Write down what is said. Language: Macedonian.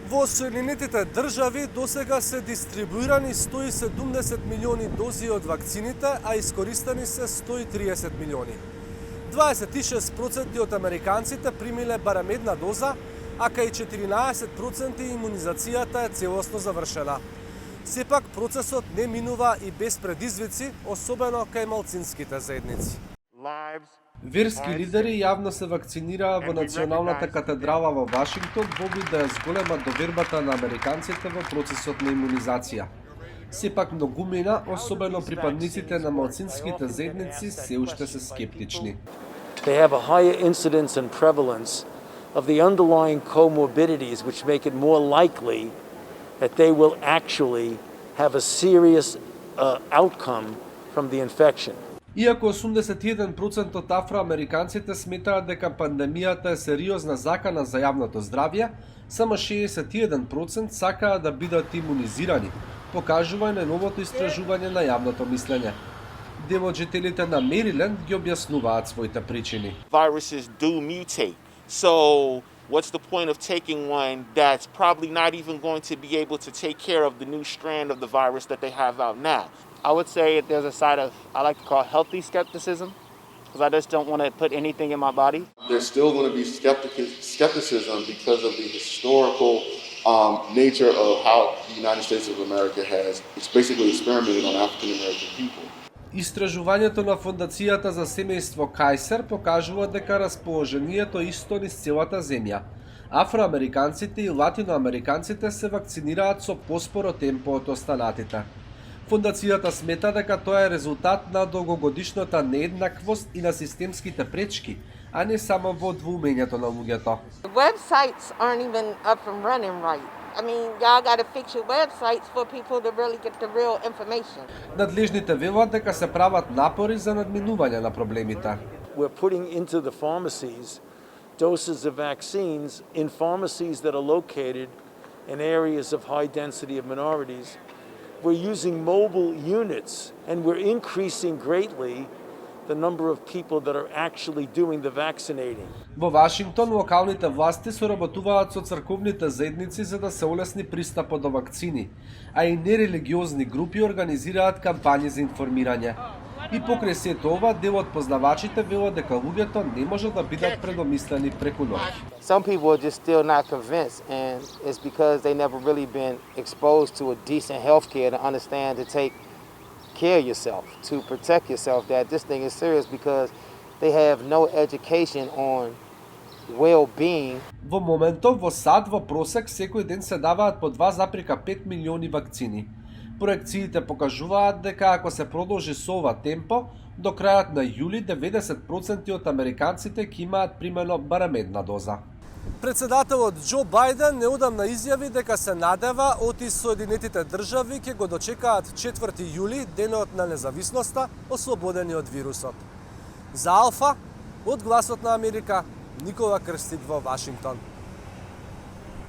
Во Соединетите држави досега се дистрибуирани 170 милиони дози од вакцините, а искористени се 130 милиони. 26% од американците примиле барем една доза, а кај 14% имунизацијата е целосно завршена. Сепак процесот не минува и без предизвици, особено кај малцинските заедници. Верски лидери јавно се вакцинираа во Националната катедрала во Вашингтон во обид да ја зголема довербата на американците во процесот на имунизација. Сепак многумина, особено припадниците на малцинските заедници, се уште се скептични. They have a higher incidence and prevalence of the underlying comorbidities which make it more likely that they will actually have a serious outcome from the infection. Иако 81% од афроамериканците сметаат дека пандемијата е сериозна закана за јавното здравје, само 61% сакаат да бидат имунизирани, покажува и новото истражување на јавното мислење. Дел од жителите на Мериленд ги објаснуваат своите причини. Viruses do mutate. So what's the point of taking one that's probably not even going to be able to take care of the new strand of the virus that they have out now? I would say there's a side of, I like to call healthy skepticism, because I just don't want to put anything in my body. There's still going to be skepticism because of the historical nature of how the United States of America has basically experimented on African American people. Истражувањето на Фондацијата за семејство Кајсер покажува дека расположението е исто низ целата земја. Афроамериканците и латиноамериканците се вакцинираат со поспоро темпо од останатите. Фондацијата смета дека тоа е резултат на долгогодишната нееднаквост и на системските пречки, а не само во двоумењето на луѓето. The websites aren't even up and running right. I mean, y'all got to fix your websites for people to really get the real information. Надлежните велат дека се прават напори за надминување на проблемите. We're putting into the pharmacies doses of vaccines in pharmacies that are located in areas of high density of minorities. We're using mobile units and we're increasing greatly the number of people that are actually doing the vaccinating. Во Вашингтон локалните власти соработуваат со црковните заедници за да се олесни пристапот до вакцини, а и нерелигиозни групи организираат кампањи за информирање. И покрај сето ова, дел од познавачите велат дека луѓето не можат да бидат предомислени преку ноќ. Some people are just still not convinced, and it's because they never really been exposed to a decent healthcare to understand to take care of yourself, to protect yourself, that this thing is serious because they have no education on well-being. Во моментов во САД во просек секој ден се даваат по 2,5 милиони вакцини. Проекциите покажуваат дека ако се продолжи со ова темпо, до крајот на јули 90% од американците ќе имаат примено барем една доза. Председателот Џо Бајден неодамна изјави дека се надева од Соединетите држави ќе го дочекаат 4 јули, денот на независноста, ослободени од вирусот. За Алфа, од Гласот на Америка, Никола Крстик во Вашингтон.